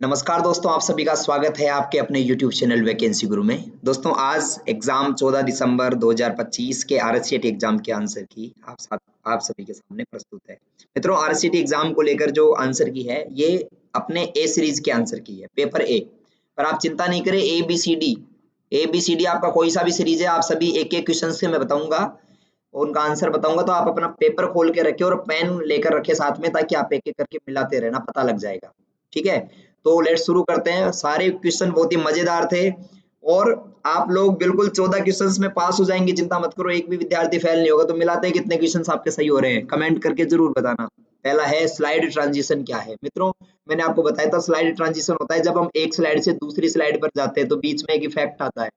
नमस्कार दोस्तों, आप सभी का स्वागत है आपके अपने YouTube चैनल वैकेंसी गुरु में। दोस्तों आज एग्जाम 14 दिसंबर 2025 के आरसीईटी एग्जाम के आंसर की आप सभी के सामने प्रस्तुत है। मित्रों, आरसीईटी एग्जाम को लेकर जो आंसर की है ये अपने ए सीरीज के आंसर की है, पेपर ए। पर आप चिंता नहीं करें, ए बी सी डी आपका कोई सा भी सीरीज है, आप सभी एक एक क्वेश्चन से मैं बताऊंगा और उनका आंसर बताऊंगा। तो आप अपना पेपर खोल के रखे और पेन लेकर रखे साथ में, ताकि आप एक एक करके मिलाते रहना, पता लग जाएगा। ठीक है, तो लेट्स शुरू करते हैं। सारे क्वेश्चन बहुत ही मजेदार थे और आप लोग बिल्कुल 14 क्वेश्चंस में पास हो जाएंगे, चिंता मत करो, एक भी विद्यार्थी फेल नहीं होगा। तो मिलाते हैं कितने क्वेश्चंस आपके सही हो रहे हैं, कमेंट करके जरूर बताना। पहला है स्लाइड ट्रांजिशन क्या है। मित्रों, मैंने आपको बताया था स्लाइड ट्रांजिशन होता है जब हम एक स्लाइड से दूसरी स्लाइड पर जाते हैं तो बीच में एक इफेक्ट आता है।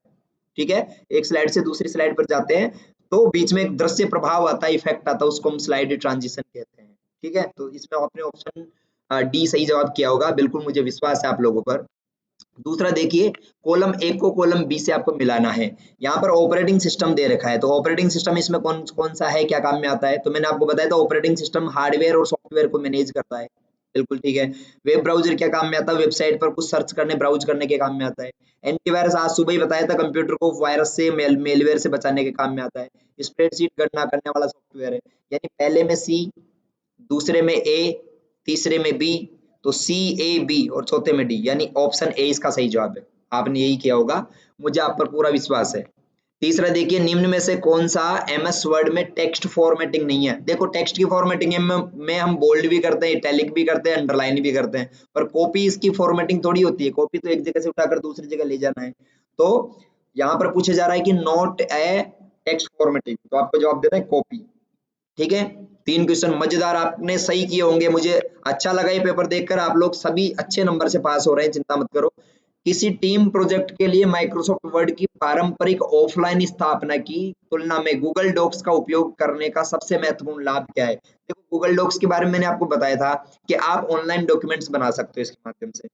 ठीक है, एक स्लाइड से दूसरी स्लाइड पर जाते हैं तो बीच में एक दृश्य प्रभाव आता है, इफेक्ट आता है, उसको हम स्लाइड ट्रांजिशन कहते हैं। ठीक है, तो इसमें आपने ऑप्शन डी सही जवाब किया होगा, बिल्कुल मुझे विश्वास है आप लोगों पर। दूसरा देखिए, कॉलम ए को कॉलम बी से आपको मिलाना है। यहाँ पर ऑपरेटिंग सिस्टम दे रखा है, तो ऑपरेटिंग सिस्टम इसमें कौन कौन सा है, क्या काम में आता है। तो मैंने आपको बताया था ऑपरेटिंग सिस्टम हार्डवेयर और सॉफ्टवेयर को मैनेज करता है, बिल्कुल ठीक है। वेब ब्राउजर क्या काम में आता है, वेबसाइट पर कुछ सर्च करने ब्राउज करने के काम में आता है। एंटीवायरस आज सुबह ही बताया था, कंप्यूटर को वायरस से मेलवेयर से बचाने के काम में आता है। स्प्रेडशीट गणना करने वाला सॉफ्टवेयर है, यानी पहले में सी, दूसरे में ए, तीसरे में बी, तो सी ए बी और चौथे में डी, यानी ऑप्शन ए इसका सही जवाब है। आपने यही किया होगा, मुझे आप पर पूरा विश्वास है। तीसरा देखिए, निम्न में से कौन सा एमएस वर्ड में टेक्स्ट फॉर्मेटिंग नहीं है। देखो, टेक्स्ट की फॉर्मेटिंग में हम बोल्ड भी करते हैं, इटैलिक भी करते हैं, अंडरलाइन भी करते हैं, पर कॉपी इसकी फॉर्मेटिंग थोड़ी होती है। कॉपी तो एक जगह से उठाकर दूसरी जगह ले जाना है। तो यहाँ पर पूछा जा रहा है कि नॉट ए टेक्स्ट फॉर्मेटिंग, तो आपको जवाब देना है कॉपी। ठीक है, 3 क्वेश्चन मजेदार आपने सही किए होंगे, मुझे अच्छा लगा ये पेपर देखकर। आप लोग सभी अच्छे नंबर से पास हो रहे हैं, चिंता मत करो। किसी टीम प्रोजेक्ट के लिए माइक्रोसॉफ्ट वर्ड की पारंपरिक ऑफलाइन स्थापना की तुलना में गूगल डॉक्स का उपयोग करने का सबसे महत्वपूर्ण लाभ क्या है। देखो, गूगल डॉक्स के बारे में मैंने आपको बताया था कि आप ऑनलाइन डॉक्यूमेंट्स बना सकते हो इसके माध्यम से।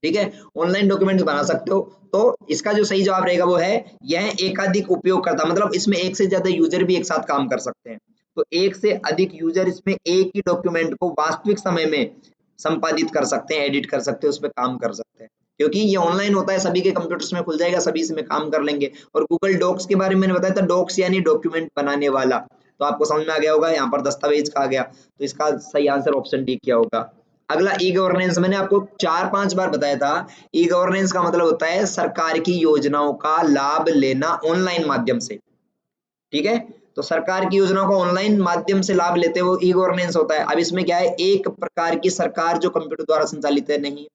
ठीक है, ऑनलाइन डॉक्यूमेंट्स बना सकते हो। तो इसका जो सही जवाब रहेगा वो है यह एकाधिक उपयोगकर्ता, मतलब इसमें एक से ज्यादा यूजर भी एक साथ काम कर सकते हैं। तो एक से अधिक यूजर इसमें एक ही डॉक्यूमेंट को वास्तविक समय में संपादित कर सकते हैं, एडिट कर सकते हैं, उस पर काम कर सकते हैं। क्योंकि ये ऑनलाइन होता है, सभी के कंप्यूटर्स में खुल जाएगा, सभी इसमें काम कर लेंगे। और गूगल डॉक्स के बारे में मैंने बताया था, डॉक्स यानी डॉक्यूमेंट बनाने वाला, तो आपको समझ में आ गया होगा, यहाँ पर दस्तावेज कहा गया, तो इसका सही आंसर ऑप्शन डी किया होगा। अगला ई गवर्नेंस, मैंने आपको 4-5 बार बताया था। ई गवर्नेंस का मतलब होता है सरकार की योजनाओं का लाभ लेना ऑनलाइन माध्यम से। ठीक है, तो सरकार की योजनाओं का ऑनलाइन माध्यम से लाभ लेते हुए ई गवर्नेंस होता है। अब इसमें क्या है, एक प्रकार की सरकार जो कंप्यूटर द्वारा संचालित है नहीं,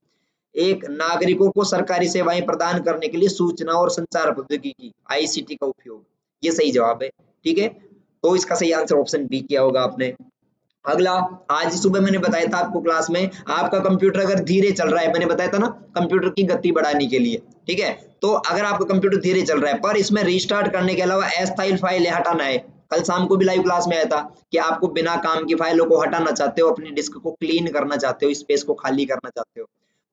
एक नागरिकों को सरकारी सेवाएं प्रदान करने के लिए सूचना और संचार प्रौद्योगिकी आईसीटी का उपयोग, ये सही जवाब है। ठीक है, तो इसका सही आंसर ऑप्शन बी किया होगा आपने। अगला, आज सुबह मैंने बताया था आपको क्लास में, आपका कंप्यूटर अगर धीरे चल रहा है, मैंने बताया था ना कंप्यूटर की गति बढ़ाने के लिए। ठीक है, तो अगर आपका कंप्यूटर धीरे चल रहा है पर इसमें रिस्टार्ट करने के अलावा अस्थायी फाइल हटाना है, कल शाम को भी लाइव क्लास में आया था कि आपको बिना काम की फाइलों को हटाना चाहते हो, अपनी डिस्क को क्लीन करना चाहते हो, स्पेस को खाली करना चाहते हो,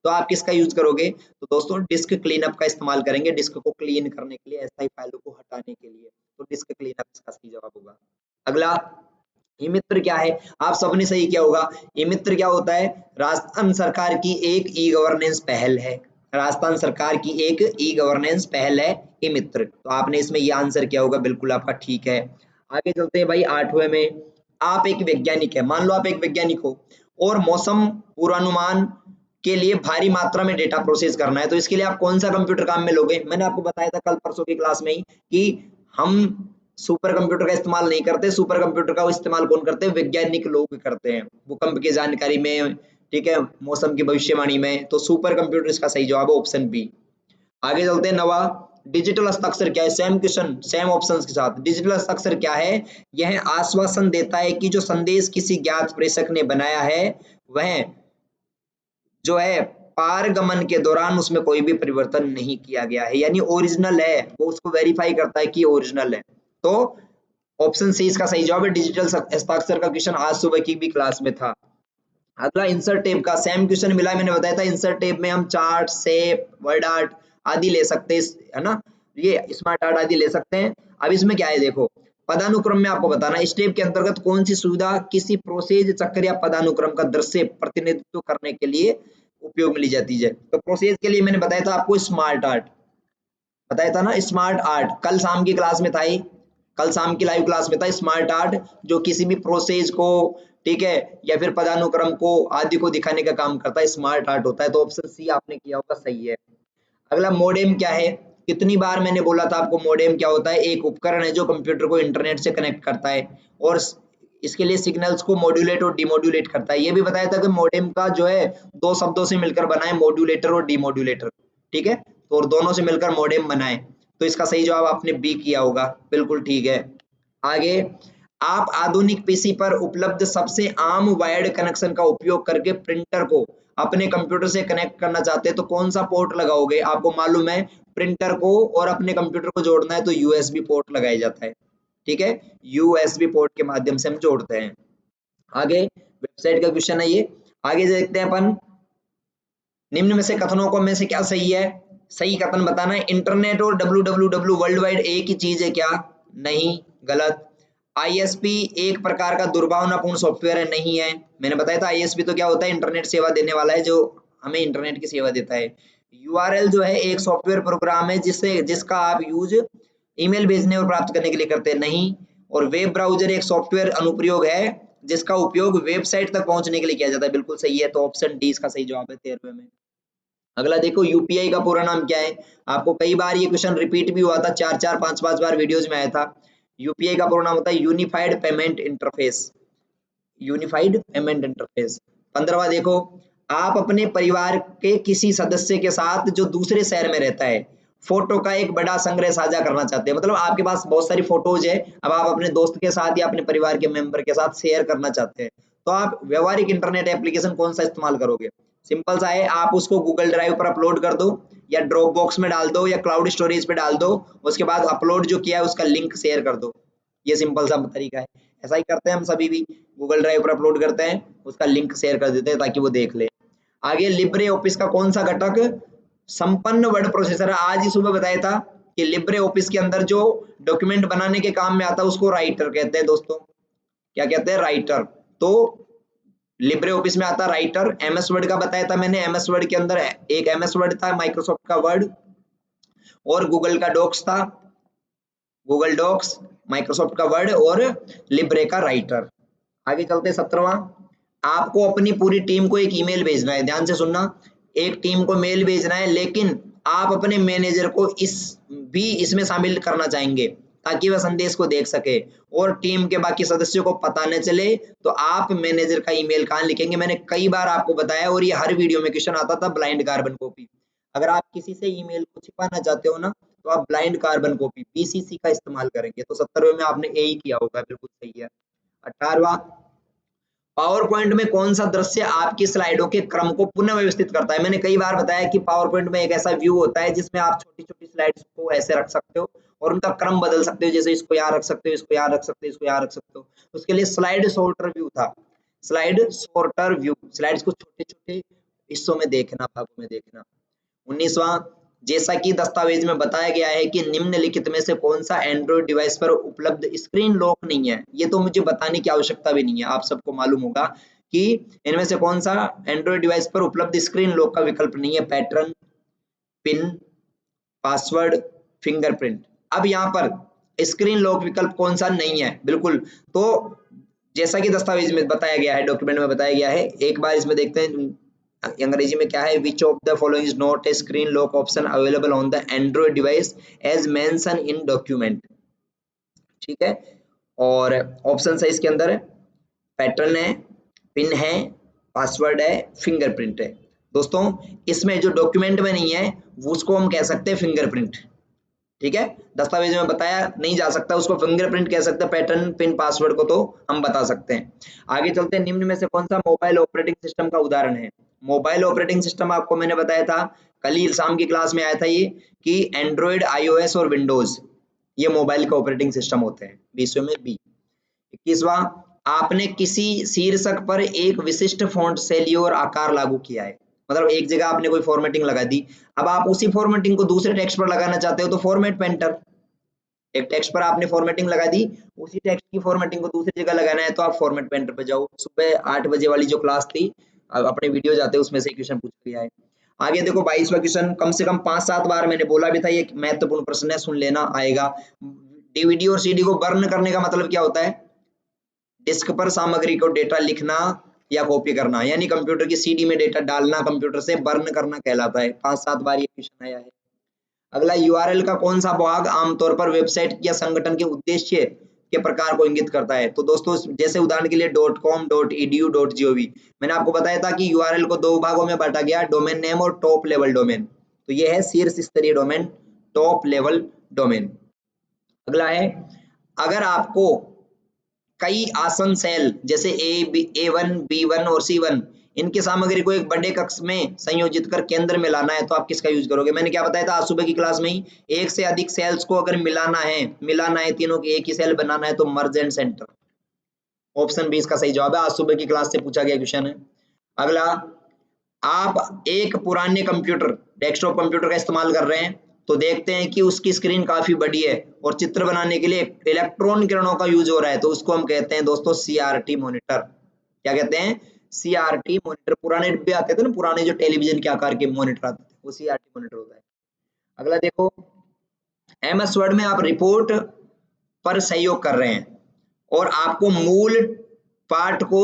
तो आप किसका यूज करोगे। तो दोस्तों डिस्क क्लीनअप का इस्तेमाल करेंगे, डिस्क को क्लीन करने के लिए, अस्थायी फाइलों को हटाने के लिए। तो डिस्क क्लीनअप इसका सही जवाब होगा। अगला, ई मित्र क्या है, आप सबने सही किया होगा। ई मित्र क्या होता है, राजस्थान सरकार की एक ई गवर्नेंस पहल है। राजस्थान सरकार की एक ई गवर्नेंस पहल है ई मित्र, तो आपने इसमें ये आंसर किया होगा, बिल्कुल आपका ठीक है। आगे चलते हैं भाई 8वें में। आप एक वैज्ञानिक है, मान लो आप एक वैज्ञानिक हो और मौसम पूर्वानुमान के लिए भारी मात्रा में डेटा प्रोसेस करना है, तो इसके लिए आप कौन सा कंप्यूटर काम में लोगे। मैंने आपको बताया था कल परसों की क्लास में ही कि हम सुपर कंप्यूटर का इस्तेमाल नहीं करते, सुपर कंप्यूटर का इस्तेमाल कौन करते हैं, वैज्ञानिक लोग करते हैं, भूकंप की जानकारी में, ठीक है, मौसम की भविष्यवाणी में। तो सुपर कंप्यूटर इसका सही जवाब है ऑप्शन बी। आगे चलते हैं 9वां, डिजिटल हस्ताक्षर क्या है। सेम क्वेश्चन सेम ऑप्शंस के साथ, डिजिटल हस्ताक्षर क्या है, यह आश्वासन देता है कि जो संदेश किसी ज्ञात प्रेषक ने बनाया है वह जो है पारगमन के दौरान उसमें कोई भी परिवर्तन नहीं किया गया है, यानी ओरिजिनल है, वो उसको वेरीफाई करता है कि ओरिजिनल है। तो ऑप्शन सी इसका सही जवाब है। डिजिटल हस्ताक्षर का क्वेश्चन आज सुबह की भी क्लास में था। अगला, इंसर्ट टैब का सेम क्वेश्चन मिला है, मैंने बताया था इंसर्ट टैब में हम चार्ट, शेप, वर्ड आर्ट आदि ले सकते हैं, है ना, ये स्मार्ट आर्ट आदि ले सकते हैं। अब इसमें क्या है, देखो पदानुक्रम में आपको बताना है, स्टेप के अंतर्गत कौन सी सुविधा किसी प्रोसेस चक्र या पदानुक्रम का दृश्य प्रतिनिधित्व करने के लिए उपयोग में ली जाती है। तो प्रोसेस के लिए मैंने बताया था आपको स्मार्ट आर्ट, बताया था ना स्मार्ट आर्ट, कल शाम की क्लास में था ही, कल शाम की लाइव क्लास में था स्मार्ट आर्ट, जो किसी भी प्रोसेस को, ठीक है, या फिर पदानुक्रम को आदि को दिखाने का काम करता है, स्मार्ट आर्ट होता है। तो ऑप्शन सी आपने किया होगा, सही है। अगला मोडेम क्या है, कितनी बार मैंने बोला था आपको मोडेम क्या होता है, एक उपकरण है जो कंप्यूटर को इंटरनेट से कनेक्ट करता है और इसके लिए सिग्नल्स को मॉड्यूलेट और डिमोड्यूलेट करता है। ये भी बताया था कि मोडेम का जो है दो शब्दों से मिलकर बना है, मॉड्यूलेटर और डिमोड्यूलेटर, ठीक है, तो और दोनों से मिलकर मोडेम बना है। तो इसका सही जवाब आपने बी किया होगा, बिल्कुल ठीक है। आगे, आप आधुनिक पीसी पर उपलब्ध सबसे आम वायर्ड कनेक्शन का उपयोग करके प्रिंटर को अपने कंप्यूटर से कनेक्ट करना चाहते हैं तो कौन सा पोर्ट लगाओगे। आपको मालूम है प्रिंटर को और अपने कंप्यूटर को जोड़ना है तो यूएसबी पोर्ट लगाया जाता है, ठीक है, यूएसबी पोर्ट के माध्यम से हम जोड़ते हैं। आगे वेबसाइट का क्वेश्चन है ये, आगे देखते हैं अपन, निम्न में से कथनों को में से क्या सही है, सही कथन बताना है। इंटरनेट और www वर्ल्ड वाइड एक ही चीज है क्या, नहीं, गलत। आईएसपी एक प्रकार का दुर्भावनापूर्ण सॉफ्टवेयर है, नहीं है। मैंने बताया था आईएसपी तो क्या होता है, इंटरनेट सेवा देने वाला है जो हमें इंटरनेट की सेवा देता है। यूआरएल जो है एक सॉफ्टवेयर प्रोग्राम है जिसका आप यूज ईमेल भेजने और प्राप्त करने के लिए करते हैं, नहीं। और वेब ब्राउजर एक सॉफ्टवेयर अनुप्रयोग है जिसका उपयोग वेबसाइट तक पहुंचने के लिए किया जाता है, बिल्कुल सही है। तो ऑप्शन डी इसका सही जवाब है 13वें में। अगला देखो, यूपीआई का पूरा नाम क्या है, आपको कई बार ये क्वेश्चन रिपीट भी हुआ था, 4-4 5-5 बार वीडियोस में आया था। यूपीआई का पूरा नाम होता है unified payment interface, unified payment interface. 15वां देखो, आप अपने परिवार के किसी सदस्य के साथ जो दूसरे शहर में रहता है फोटो का एक बड़ा संग्रह साझा करना चाहते हैं, मतलब आपके पास बहुत सारी फोटोज है, अब आप अपने दोस्त के साथ या अपने परिवार के मेंबर के साथ शेयर करना चाहते हैं, तो आप व्यवहारिक इंटरनेट एप्लीकेशन कौन सा इस्तेमाल करोगे। सिंपल सा है, आप उसको गूगल ड्राइव पर अपलोड कर दो या ड्रॉप बॉक्स में डाल दो या क्लाउड स्टोरेज पे डाल दो, उसके बाद अपलोड जो किया है उसका लिंक शेयर कर दो, ये सिंपल सा तरीका है। ऐसा ही करते हैं हम सभी भी, गूगल ड्राइव पर अपलोड करते हैं, उसका लिंक शेयर कर देते हैं ताकि वो देख ले। आगे, लिब्रे ऑफिस का कौन सा घटक संपन्न वर्ड प्रोसेसर है। आज ही सुबह बताया था कि लिब्रे ऑफिस के अंदर जो डॉक्यूमेंट बनाने के काम में आता है उसको राइटर कहते हैं दोस्तों, क्या कहते हैं, राइटर। तो लिब्रे ऑफिस में आता राइटर। एमएस वर्ड का बताया था मैंने, एमएस वर्ड के अंदर एक एमएस वर्ड था, माइक्रोसॉफ्ट का वर्ड, और गूगल का डॉक्स था, गूगल डॉक्स, माइक्रोसॉफ्ट का वर्ड, और लिब्रे का राइटर। आगे चलते 17वां, आपको अपनी पूरी टीम को एक ईमेल भेजना है, ध्यान से सुनना, एक टीम को मेल भेजना है, लेकिन आप अपने मैनेजर को इसमें शामिल करना चाहेंगे ताकि वह संदेश को देख सके और टीम के बाकी सदस्यों को पता न चले, तो आप मैनेजर का ईमेल कहाँ लिखेंगे। मैंने कई बार आपको बताया और ये हर वीडियो में क्वेश्चन आता था, ब्लाइंड कार्बन कॉपी। अगर आप किसी से ईमेल को छिपाना चाहते हो ना तो आप ब्लाइंड कार्बन कॉपी बीसीसी का इस्तेमाल करेंगे। तो 17वें में आपने ए ही किया होगा, बिल्कुल सही है। 18वां, पावर पॉइंट में कौन सा दृश्य आपकी स्लाइडों के क्रम को पुनः व्यवस्थित करता है। मैंने कई बार बताया कि पावर पॉइंट में एक ऐसा व्यू होता है जिसमें आप छोटी छोटी स्लाइड्स को ऐसे रख सकते हो और उनका क्रम बदल सकते हो, जैसे इसको यहाँ रख सकते हो, इसको यहाँ रख सकते हो, इसको यहाँ रख सकते हो। उसके लिए स्लाइड सॉर्टर व्यू था, स्लाइड सॉर्टर व्यू, स्लाइड्स को छोटे छोटे हिस्सों में देखना, भागों में देखना। 19वां, जैसा कि दस्तावेज में बताया गया है कि निम्नलिखित में से कौन सा एंड्रॉइड डिवाइस पर उपलब्ध स्क्रीन लॉक नहीं है। ये तो मुझे बताने की आवश्यकता भी नहीं है, आप सबको मालूम होगा कि इनमें से कौन सा एंड्रॉइड डिवाइस पर उपलब्ध स्क्रीन लॉक का विकल्प नहीं है। Pattern, pin, password, fingerprint. अब यहाँ पर स्क्रीन लॉक विकल्प कौन सा नहीं है, बिल्कुल। तो जैसा कि दस्तावेज में बताया गया है, डॉक्यूमेंट में बताया गया है, एक बार इसमें देखते हैं अंग्रेजी में क्या है। Which of the following is not a screen lock option available on the Android device as mention in document, ठीक है। और ऑप्शन है इसके अंदर, पैटर्न है, पिन है, पासवर्ड है, फिंगरप्रिंट है। दोस्तों इसमें जो डॉक्यूमेंट में नहीं है उसको हम कह सकते हैं फिंगरप्रिंट, ठीक है। दस्तावेज में बताया नहीं जा सकता उसको फिंगरप्रिंट कह सकते हैं, पैटर्न, पिन, पासवर्ड को तो हम बता सकते हैं। आगे चलते हैं, निम्न में से कौन सा मोबाइल ऑपरेटिंग सिस्टम का उदाहरण है। मोबाइल ऑपरेटिंग सिस्टम आपको मैंने बताया था, कल ही शाम की क्लास में आया था ये, कि एंड्रॉइड, आईओएस और विंडोज ये मोबाइल का ऑपरेटिंग सिस्टम होते हैं। 20वें में बी। 21वां, आपने किसी शीर्षक पर एक विशिष्ट फॉन्ट शैली और आकार लागू किया है, मतलब एक जगह आपने कोई फॉर्मेटिंग लगा दी, अब आप उसी फॉर्मेटिंग को दूसरे टेक्स्ट पर लगाना चाहते हो तो फॉर्मेट पेंटर। एक टेक्स्ट पर आपने फॉर्मेटिंग लगा दी, उसी टेक्स्ट की फॉर्मेटिंग को दूसरी जगह लगाना है तो आप फॉर्मेट पेंटर पे जाओ। सुबह 8 बजे वाली जो क्लास थी अब अपने वीडियो जाते हैं उसमें से क्वेश्चन पूछ लिया है। आगे देखो 22वां क्वेश्चन, कम से कम 5-7 बार मैंने बोला भी था, ये महत्वपूर्ण प्रश्न है, सुन लेना आएगा। डीवीडी और सीडी को बर्न करने का मतलब क्या होता है? डिस्क पर सामग्री को डेटा लिखना या कॉपी करना, यानी कंप्यूटर की सीडी में डेटा डालना, कंप्यूटर से बर्न करना कहलाता है। 5-7 बार ये क्वेश्चन आया है। अगला, यूआरएल का कौन सा भाग आमतौर पर वेबसाइट या संगठन के उद्देश्य के प्रकार को इंगित करता है? तो दोस्तों जैसे उदाहरण के लिए .com, .edu, .gov, मैंने आपको बताया था कि यूआरएल को 2 भागों में बांटा गया, डोमेन नेम और टॉप लेवल डोमेन। तो ये है शीर्ष स्तरीय डोमेन, टॉप लेवल डोमेन। अगला है, अगर आपको कई आसन सेल जैसे A1, B1 और C1 इनकी सामग्री को एक बड़े कक्ष में संयोजित कर केंद्र में लाना है तो आप किसका यूज करोगे? मैंने क्या बताया था आज सुबह की क्लास में ही, एक से अधिक सेल्स को अगर मिलाना है तीनों की एक ही सेल बनाना है तो merge and center. Option B इसका सही जवाब है, आज सुबह की क्लास से पूछा गया क्वेश्चन है। अगला, आप एक पुराने कंप्यूटर, डेस्कटॉप कंप्यूटर का इस्तेमाल कर रहे हैं तो देखते हैं कि उसकी स्क्रीन काफी बड़ी है और चित्र बनाने के लिए इलेक्ट्रॉन किरणों का यूज हो रहा है, तो उसको हम कहते हैं दोस्तों सीआरटी मॉनिटर। क्या कहते हैं? CRT monitor. पुराने डिब्बे आते थे ना, पुराने जो टेलीविजन के आकार के मॉनिटर आते थे, वो सीआरटी मॉनिटर होता है। अगला देखो, एमएस वर्ड में आप रिपोर्ट पर सहयोग कर रहे हैं और आपको मूल पाठ को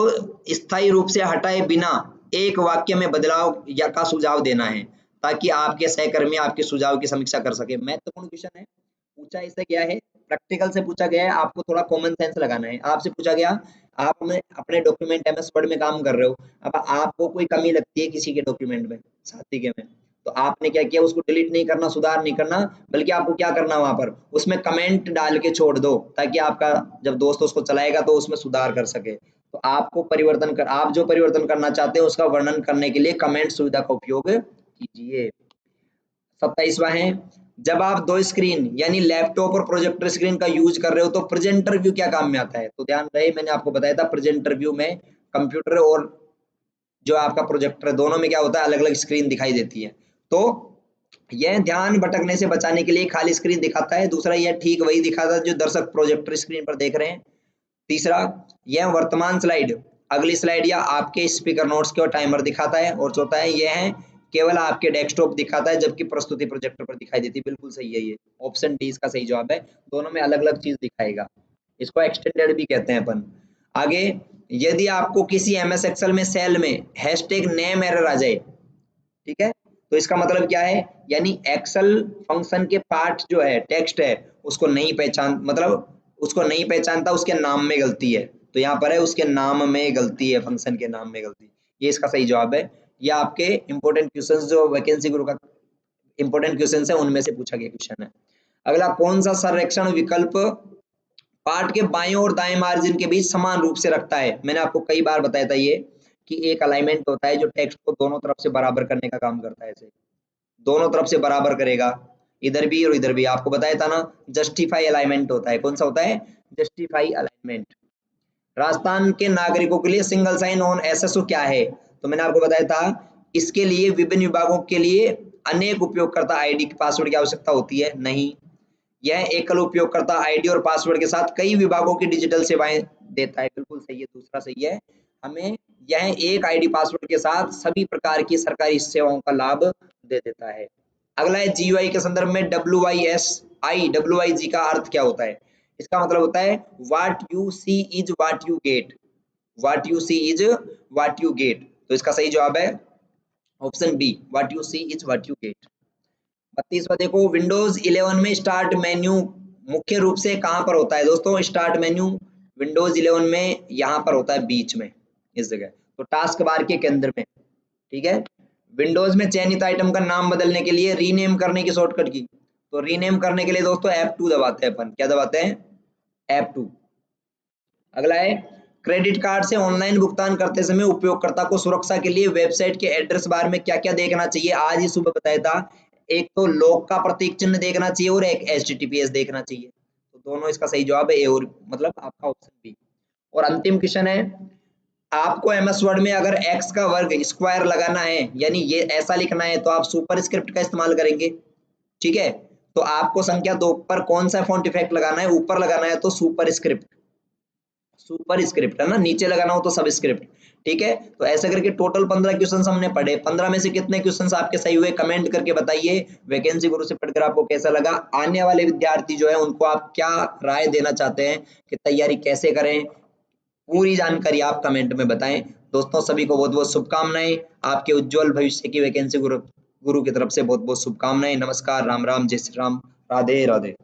स्थायी रूप से हटाए बिना एक वाक्य में बदलाव या का सुझाव देना है ताकि आपके सहकर्मी आपके सुझाव की समीक्षा कर सके। महत्वपूर्ण क्वेश्चन है, पूछा इससे गया है, प्रैक्टिकल से पूछा गया है, आपको थोड़ा कॉमन सेंस लगाना है। आपसे पूछा गया, आप में अपने डॉक्यूमेंट एमएस वर्ड में काम कर रहे हो, अब आपको कोई कमी लगती है किसी के डॉक्यूमेंट में, साथी के में, तो आपने क्या किया, उसको डिलीट नहीं करना, सुधार नहीं करना, बल्कि आपको क्या करना, वहां पर उसमें कमेंट डाल के छोड़ दो ताकि आपका जब दोस्त उसको चलाएगा तो उसमें सुधार कर सके। तो आपको आप जो परिवर्तन करना चाहते हैं उसका वर्णन करने के लिए कमेंट सुविधा का उपयोग कीजिए। 27वां है, जब आप दो स्क्रीन यानी लैपटॉप और प्रोजेक्टर स्क्रीन का यूज कर रहे हो तो प्रेजेंटर व्यू क्या काम में आता है? तो ध्यान रहे, मैंने आपको बताया था प्रेजेंटर व्यू में कंप्यूटर और जो आपका प्रोजेक्टर है दोनों में क्या होता है, अलग अलग स्क्रीन दिखाई देती है। तो यह ध्यान भटकने से बचाने के लिए खाली स्क्रीन दिखाता है, दूसरा यह ठीक वही दिखाता है जो दर्शक प्रोजेक्टर स्क्रीन पर देख रहे हैं। तीसरा, यह वर्तमान स्लाइड, अगली स्लाइड या आपके स्पीकर नोट्स के और टाइमर दिखाता है। और चौथा है, यह है केवल आपके डेस्कटॉप दिखाता है जबकि प्रस्तुति प्रोजेक्टर पर दिखाई देती है। बिल्कुल सही है, ये ऑप्शन डी इसका सही जवाब है, दोनों में अलग अलग चीज दिखाएगा, इसको एक्सटेंडेड भी कहते हैं अपन। आगे, यदि आपको किसी एमएस एक्सेल में सेल में हैशटैग नेम एरर आ जाए, ठीक है, तो इसका मतलब क्या है, यानी एक्सेल फंक्शन के पार्ट जो है, टेक्स्ट है, उसको नहीं पहचान, मतलब उसको नहीं पहचानता, उसके नाम में गलती है, तो यहाँ पर है उसके नाम में गलती है, फंक्शन के नाम में गलती, ये इसका सही जवाब है। ये आपके इंपॉर्टेंट क्वेश्चंस जो वैकेंसी गुरु का इंपॉर्टेंट क्वेश्चंस है उनमें से पूछा गया क्वेश्चन है। अगला, कौन सा संरक्षण विकल्प पार्ट के बाएं और दाएं मार्जिन के बीच समान रूप से रखता है? मैंने आपको कई बार बताया था ये कि एक अलाइनमेंट होता है जो टेक्स्ट को दोनों तरफ से बराबर करने का काम करता है, ऐसे दोनों तरफ से बराबर करेगा, इधर भी और इधर भी। आपको बताया था ना, जस्टिफाई अलाइनमेंट होता है, कौन सा होता है? Justify alignment. राजस्थान के नागरिकों के लिए सिंगल साइन ऑन एसएसओ क्या है? तो मैंने आपको बताया था, इसके लिए विभिन्न विभागों के लिए अनेक उपयोगकर्ता आईडी पासवर्ड की आवश्यकता होती है नहीं, यह एकल उपयोगकर्ता आईडी और पासवर्ड के साथ कई विभागों की डिजिटल सेवाएं देता है। बिल्कुल सही है, दूसरा सही है, हमें यह एक आईडी पासवर्ड के साथ सभी प्रकार की सरकारी सेवाओं का लाभ दे देता है। अगला है, जीयूआई के संदर्भ में WYSI का अर्थ क्या होता है? इसका मतलब होता है what you see is what you get, what you see is what you get, तो इसका सही जवाब है option B, what you see is what you get. 32वां देखो, विंडोज 11 में स्टार्ट मेन्यू मुख्य रूप से कहां पर होता है? दोस्तों स्टार्ट मेन्यू विंडोज 11 में यहां पर होता है, बीच में, इस जगह, तो टास्क बार के केंद्र में, ठीक है। विंडोज में चयनित आइटम का नाम बदलने के लिए रीनेम करने की शॉर्टकट की, तो रीनेम करने के लिए दोस्तों F2 दबाते हैं अपन, क्या दबाते हैं? F2। अगला है, क्रेडिट कार्ड से ऑनलाइन भुगतान करते समय उपयोगकर्ता को सुरक्षा के लिए वेबसाइट के एड्रेस बार में क्या क्या देखना चाहिए? आज ही सुबह बताया था, एक तो लॉक का प्रतीक चिन्ह देखना चाहिए और एक HTTPS देखना चाहिए, तो दोनों इसका सही जवाब है ए, और मतलब आपका ऑप्शन बी। और अंतिम क्वेश्चन है, आपको एमएस वर्ड में अगर x का वर्ग स्क्वायर लगाना है, यानी ये ऐसा लिखना है, तो आप सुपर स्क्रिप्ट का इस्तेमाल करेंगे, ठीक है। तो आपको संख्या 2 पर कौन सा फॉन्ट इफेक्ट लगाना है? ऊपर लगाना है तो सुपर स्क्रिप्ट, सुपर स्क्रिप्ट है ना, नीचे लगाना हो तो सब स्क्रिप्ट। ठीक है, तो ऐसे करके टोटल 15 क्वेश्चंस हमने पढ़े। 15 में से कितने क्वेश्चंस आपके सही हुए कमेंट करके बताइए। वैकेंसी गुरु से पढ़कर आपको कैसा लगा, आने वाले विद्यार्थी जो है उनको आप क्या राय देना चाहते हैं कि तैयारी कैसे करें, पूरी जानकारी आप कमेंट में बताएं। दोस्तों सभी को बहुत बहुत शुभकामनाएं, आपके उज्जवल भविष्य की वैकेंसी गुरु की तरफ से बहुत बहुत शुभकामनाएं। नमस्कार, राम राम, जय श्री राम, राधे राधे।